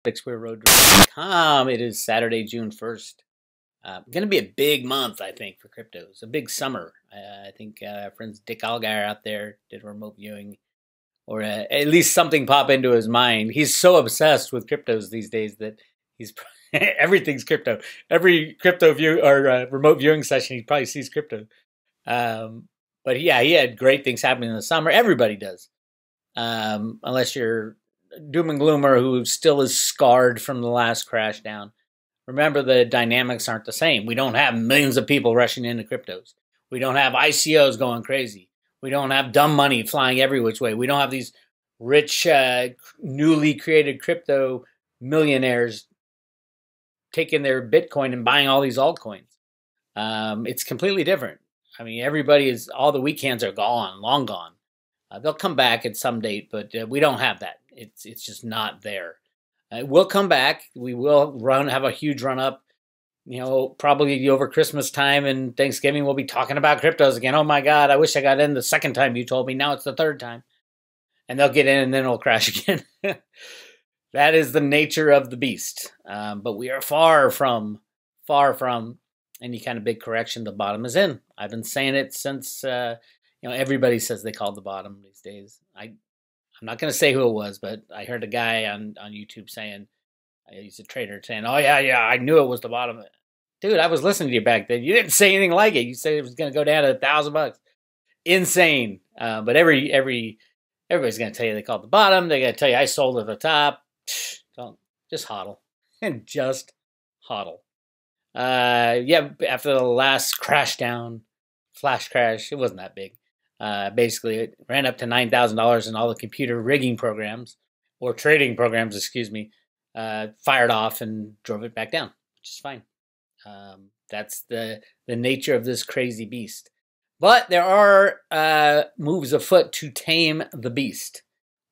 Bix Weir Roota.com. It is Saturday, June 1st. Going to be a big month, I think, for cryptos. A big summer. I think friends Dick Allgaier out there did a remote viewing, or at least something pop into his mind. He's so obsessed with cryptos these days that he's everything's crypto. Every crypto view or remote viewing session, he probably sees crypto. But yeah, he had great things happening in the summer. Everybody does, unless you're doom and gloomer who still is scarred from the last crash down. Remember, the dynamics aren't the same. We don't have millions of people rushing into cryptos. We don't have ICOs going crazy. We don't have dumb money flying every which way. We don't have these rich, newly created crypto millionaires taking their Bitcoin and buying all these altcoins. It's completely different. I mean, all the weekends are gone, long gone. They'll come back at some date, but we don't have that. It's just not there. It will come back. We will have a huge run up. Probably over Christmas time and Thanksgiving, we'll be talking about cryptos again. Oh my God, I wish I got in the second time you told me. Now it's the third time. And they'll get in and then it'll crash again. That is the nature of the beast. But we are far from any kind of big correction. The bottom is in. I've been saying it since, everybody says they called the bottom these days. I'm not going to say who it was, but I heard a guy on YouTube saying, he's a trader, saying, oh, yeah, I knew it was the bottom. Dude, I was listening to you back then. You didn't say anything like it. You said it was going to go down to $1,000. Insane. But everybody's going to tell you they called the bottom. They're going to tell you I sold at the top. Don't, just hodl. And just hodl. After the last crash down, flash crash, it wasn't that big. Basically, it ran up to $9,000 in all the computer rigging programs, or trading programs, fired off and drove it back down, which is fine. That's the nature of this crazy beast. But there are moves afoot to tame the beast.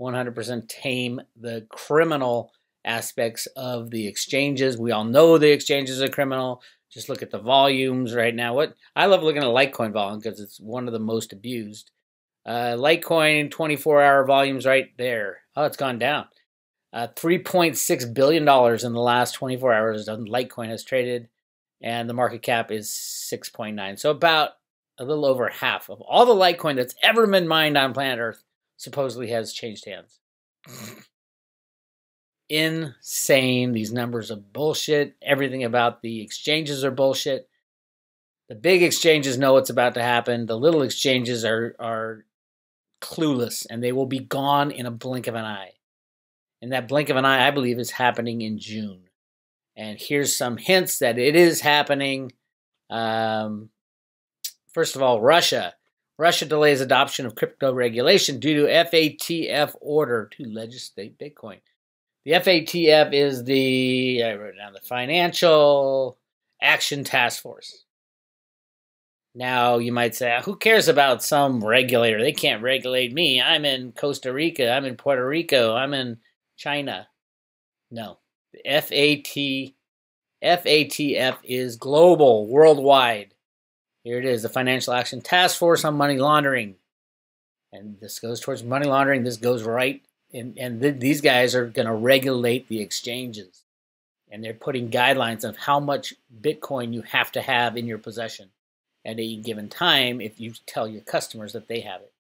100% tame the criminal aspects of the exchanges. We all know the exchanges are criminal. Just look at the volumes right now. I love looking at Litecoin volume because it's one of the most abused. Litecoin 24-hour volumes right there. Oh, it's gone down. $3.6 billion in the last 24 hours Litecoin has traded, and the market cap is 6.9. So about a little over half of all the Litecoin that's ever been mined on planet Earth supposedly has changed hands. Insane. These numbers are bullshit. Everything about the exchanges are bullshit. The big exchanges know what's about to happen. The little exchanges are clueless, and they will be gone in a blink of an eye. And that blink of an eye, I believe, is happening in June. And here's some hints that it is happening. First of all, Russia. Russia delays adoption of crypto regulation due to FATF order to legislate Bitcoin. The FATF is I wrote it down, the Financial Action Task Force. Now, you might say, who cares about some regulator? They can't regulate me. I'm in Costa Rica. I'm in Puerto Rico. I'm in China. No. The FATF is global, worldwide. Here it is, the Financial Action Task Force on Money Laundering. And this goes towards money laundering. This goes right. These guys are going to regulate the exchanges. And they're putting guidelines of how much Bitcoin you have to have in your possession at a given time if you tell your customers that they have it.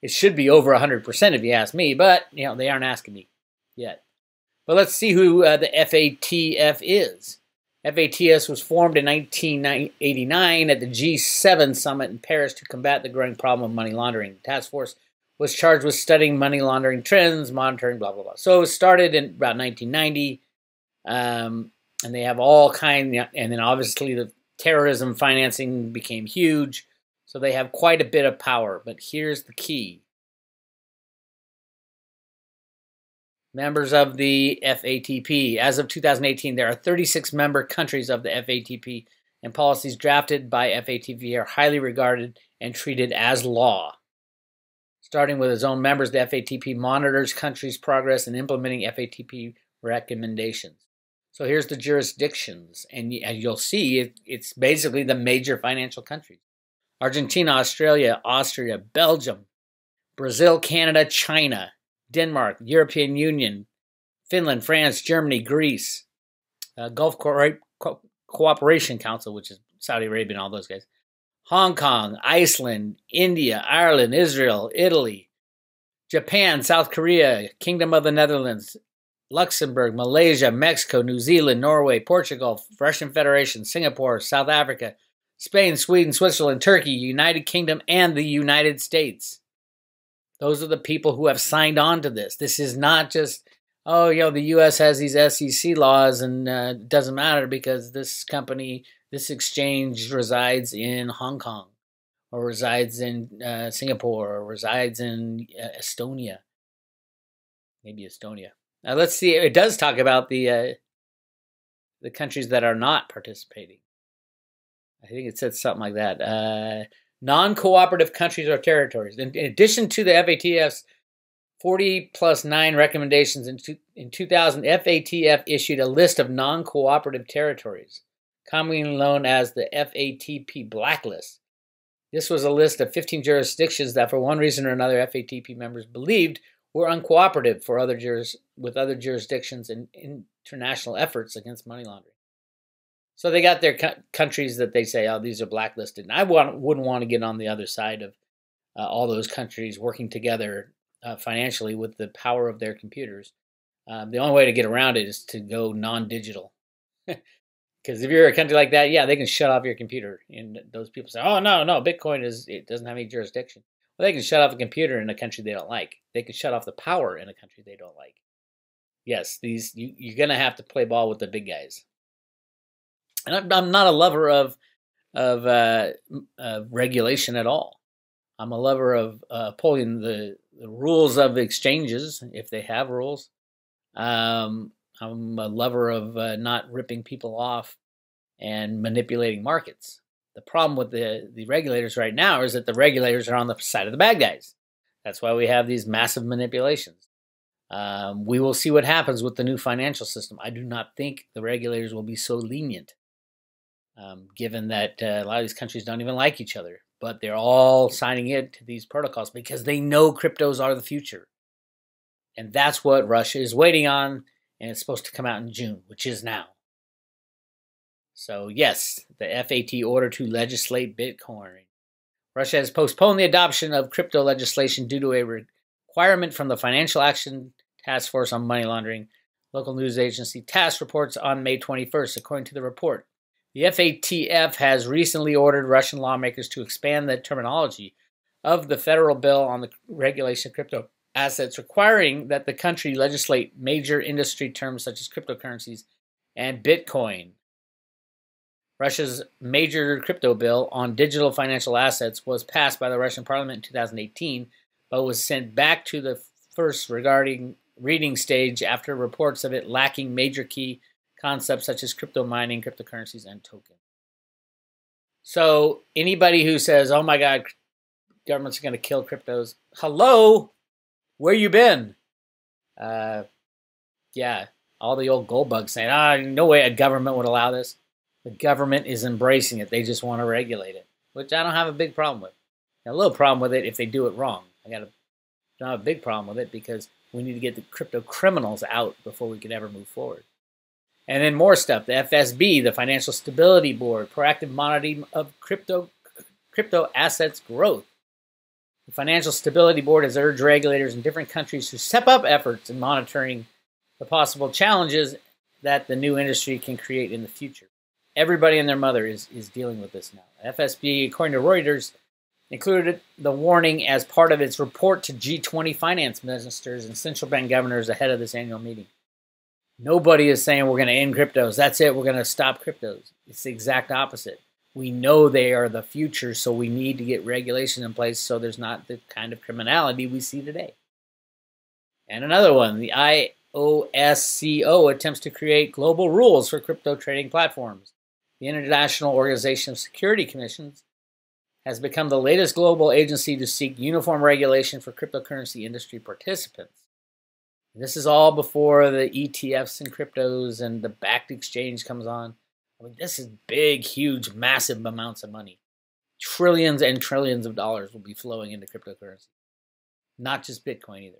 It should be over 100% if you ask me, but they aren't asking me yet. But let's see who the FATF is. FATF was formed in 1989 at the G7 summit in Paris to combat the growing problem of money laundering. The task force was charged with studying money laundering trends, monitoring, blah, blah, blah. So it was started in about 1990, and they have all kinds, and then obviously the terrorism financing became huge, so they have quite a bit of power. But here's the key. Members of the FATP. As of 2018, there are 36 member countries of the FATP, and policies drafted by FATP are highly regarded and treated as law. Starting with its own members, the FATP monitors countries' progress in implementing FATP recommendations. So here's the jurisdictions, and you'll see it's basically the major financial countries. Argentina, Australia, Austria, Belgium, Brazil, Canada, China, Denmark, European Union, Finland, France, Germany, Greece, Gulf Cooperation Council, which is Saudi Arabia and all those guys, Hong Kong, Iceland, India, Ireland, Israel, Italy, Japan, South Korea, Kingdom of the Netherlands, Luxembourg, Malaysia, Mexico, New Zealand, Norway, Portugal, Russian Federation, Singapore, South Africa, Spain, Sweden, Switzerland, Turkey, United Kingdom, and the United States. Those are the people who have signed on to this. This is not just, oh, the U.S. has these SEC laws and it doesn't matter because this company, this exchange resides in Hong Kong or resides in Singapore or resides in Estonia. Maybe Estonia. Let's see. It does talk about the countries that are not participating. I think it said something like that. Non-cooperative countries or territories. In addition to the FATF's 40 plus 9 recommendations in 2000, FATF issued a list of non-cooperative territories, commonly known as the FATP blacklist. This was a list of 15 jurisdictions that, for one reason or another, FATP members believed were uncooperative with other jurisdictions in international efforts against money laundering. So they got their countries that they say, oh, these are blacklisted. And I wouldn't want to get on the other side of all those countries working together financially with the power of their computers. The only way to get around it is to go non-digital. Because if you're a country like that, yeah, they can shut off your computer. And those people say, oh, no, Bitcoin it doesn't have any jurisdiction. Well, they can shut off the computer in a country they don't like. They can shut off the power in a country they don't like. Yes, you're going to have to play ball with the big guys. And I'm not a lover of regulation at all. I'm a lover of upholding the rules of exchanges, if they have rules. I'm a lover of not ripping people off and manipulating markets. The problem with the regulators right now is that the regulators are on the side of the bad guys. That's why we have these massive manipulations. We will see what happens with the new financial system. I do not think the regulators will be so lenient. Given that a lot of these countries don't even like each other, but they're all signing into these protocols because they know cryptos are the future. And that's what Russia is waiting on, and it's supposed to come out in June, which is now. So yes, the FAT order to legislate Bitcoin. Russia has postponed the adoption of crypto legislation due to a requirement from the Financial Action Task Force on Money Laundering. Local news agency TASS reports on May 21st, according to the report. The FATF has recently ordered Russian lawmakers to expand the terminology of the federal bill on the regulation of crypto assets, requiring that the country legislate major industry terms such as cryptocurrencies and Bitcoin. Russia's major crypto bill on digital financial assets was passed by the Russian parliament in 2018, but was sent back to the first reading stage after reports of it lacking major key concepts such as crypto mining, cryptocurrencies, and tokens. So anybody who says, oh my God, government's going to kill cryptos, hello, where you been? Yeah, all the old gold bugs saying, no way a government would allow this. The government is embracing it. They just want to regulate it, which I don't have a big problem with. A little problem with it if they do it wrong. I don't have a big problem with it because we need to get the crypto criminals out before we can ever move forward. And then more stuff. The FSB, the Financial Stability Board, proactive monitoring of crypto assets growth. The Financial Stability Board has urged regulators in different countries to step up efforts in monitoring the possible challenges that the new industry can create in the future. Everybody and their mother is dealing with this now. FSB, according to Reuters, included the warning as part of its report to G20 finance ministers and central bank governors ahead of this annual meeting. Nobody is saying we're going to end cryptos. That's it. We're going to stop cryptos. It's the exact opposite. We know they are the future, so we need to get regulation in place so there's not the kind of criminality we see today. And another one, the IOSCO attempts to create global rules for crypto trading platforms. The International Organization of Security Commissions has become the latest global agency to seek uniform regulation for cryptocurrency industry participants. This is all before the ETFs and cryptos and the backed exchange comes on. I mean, this is big, huge, massive amounts of money. Trillions and trillions of dollars will be flowing into cryptocurrency. Not just Bitcoin either.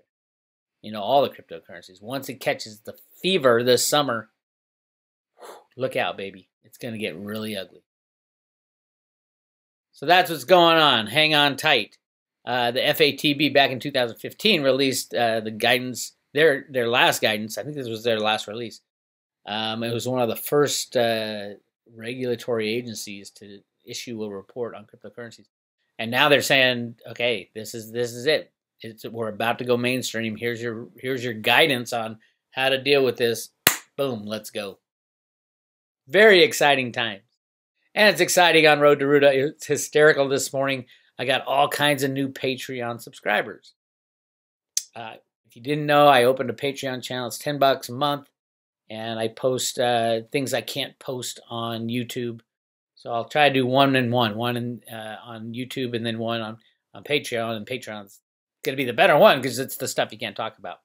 all the cryptocurrencies. Once it catches the fever this summer, look out, baby. It's going to get really ugly. So that's what's going on. Hang on tight. The FATB back in 2015 released the guidance, their last guidance. I think this was their last release. It was one of the first regulatory agencies to issue a report on cryptocurrencies. And now they're saying, okay, this is it. We're about to go mainstream. Here's your guidance on how to deal with this. Boom, let's go. Very exciting times. And it's exciting on Road to Roota. It's hysterical this morning. I got all kinds of new Patreon subscribers. If you didn't know, I opened a Patreon channel. It's $10 a month. And I post things I can't post on YouTube. So I'll try to do one on YouTube and then one on Patreon. And Patreon's going to be the better one because it's the stuff you can't talk about.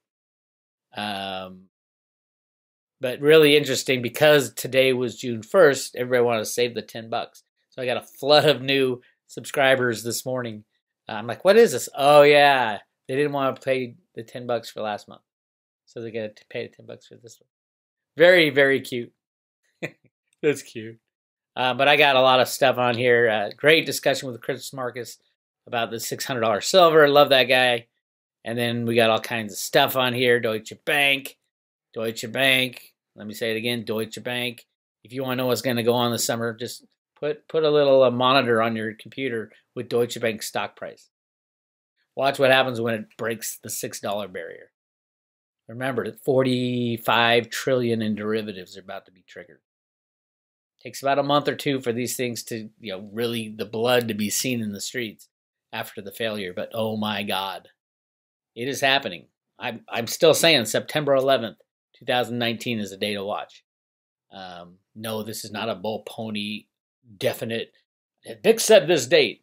But really interesting because today was June 1st. Everybody wanted to save the $10. So I got a flood of new subscribers this morning. I'm like, what is this? Oh, yeah. They didn't want to pay the $10 for last month. So they're going to pay the $10 for this one. Very, very cute. That's cute. But I got a lot of stuff on here. Great discussion with Chris Marcus about the $600 silver. Love that guy. And then we got all kinds of stuff on here. Deutsche Bank. Let me say it again. Deutsche Bank. If you want to know what's going to go on this summer, just put a little monitor on your computer with Deutsche Bank stock price. Watch what happens when it breaks the $6 barrier. Remember that 45 trillion in derivatives are about to be triggered. Takes about a month or two for these things to, really the blood to be seen in the streets after the failure. But oh my God, it is happening. I'm still saying September 11th, 2019 is a day to watch. No, this is not a bull pony definite. Bix said this date.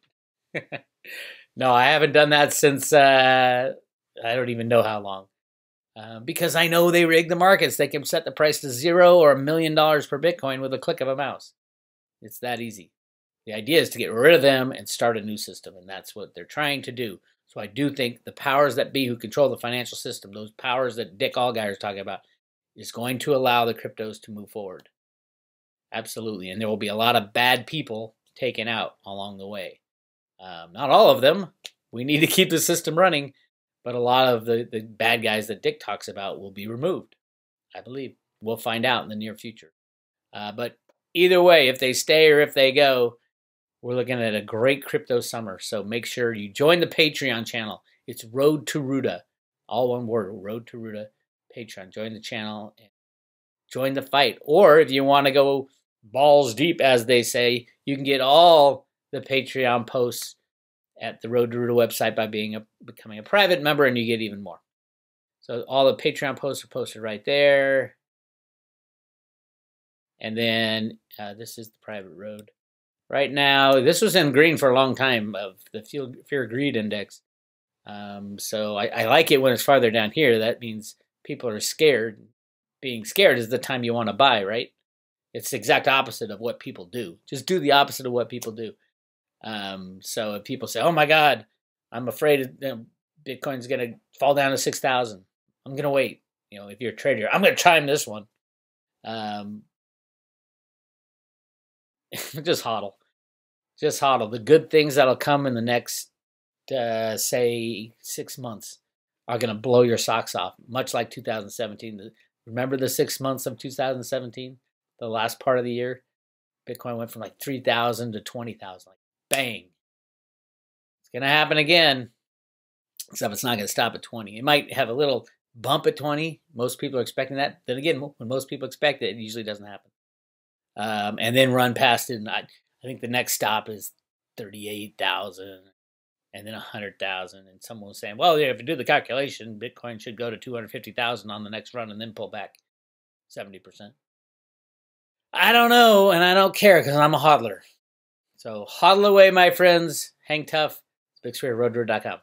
No, I haven't done that since I don't even know how long. Because I know they rig the markets. They can set the price to 0 or $1 million per Bitcoin with a click of a mouse. It's that easy. The idea is to get rid of them and start a new system, and that's what they're trying to do. So I do think the powers that be who control the financial system, those powers that Dick Allgeier is talking about, is going to allow the cryptos to move forward. Absolutely. And there will be a lot of bad people taken out along the way. Not all of them. We need to keep the system running. But a lot of the bad guys that Dick talks about will be removed, I believe. We'll find out in the near future. But either way, if they stay or if they go, we're looking at a great crypto summer. So make sure you join the Patreon channel. It's Road to Roota. All one word, Road to Roota. Patreon. Join the channel and join the fight. Or if you want to go balls deep, as they say, you can get all the Patreon posts at the Road to Roota website by becoming a private member, and you get even more. So all the Patreon posts are posted right there. And then this is the private road. Right now, this was in green for a long time of the Fear Greed Index. So I like it when it's farther down here. That means people are scared. Being scared is the time you want to buy, right? It's the exact opposite of what people do. Just do the opposite of what people do. So if people say, oh my God, I'm afraid Bitcoin's going to fall down to 6,000. I'm going to wait. If you're a trader, I'm going to time this one. Just hodl. Just hodl. The good things that'll come in the next, say, 6 months are going to blow your socks off, much like 2017. Remember the 6 months of 2017? The last part of the year? Bitcoin went from like 3,000 to 20,000. Like, bang. It's going to happen again, except it's not going to stop at 20. It might have a little bump at 20. Most people are expecting that. Then again, when most people expect it, it usually doesn't happen. And then run past it. And I think the next stop is 38,000 and then 100,000. And someone was saying, well, yeah, if you do the calculation, Bitcoin should go to 250,000 on the next run and then pull back 70%. I don't know, and I don't care because I'm a hodler. So hodl away, my friends. Hang tough. Bix Weir, roadtour.com.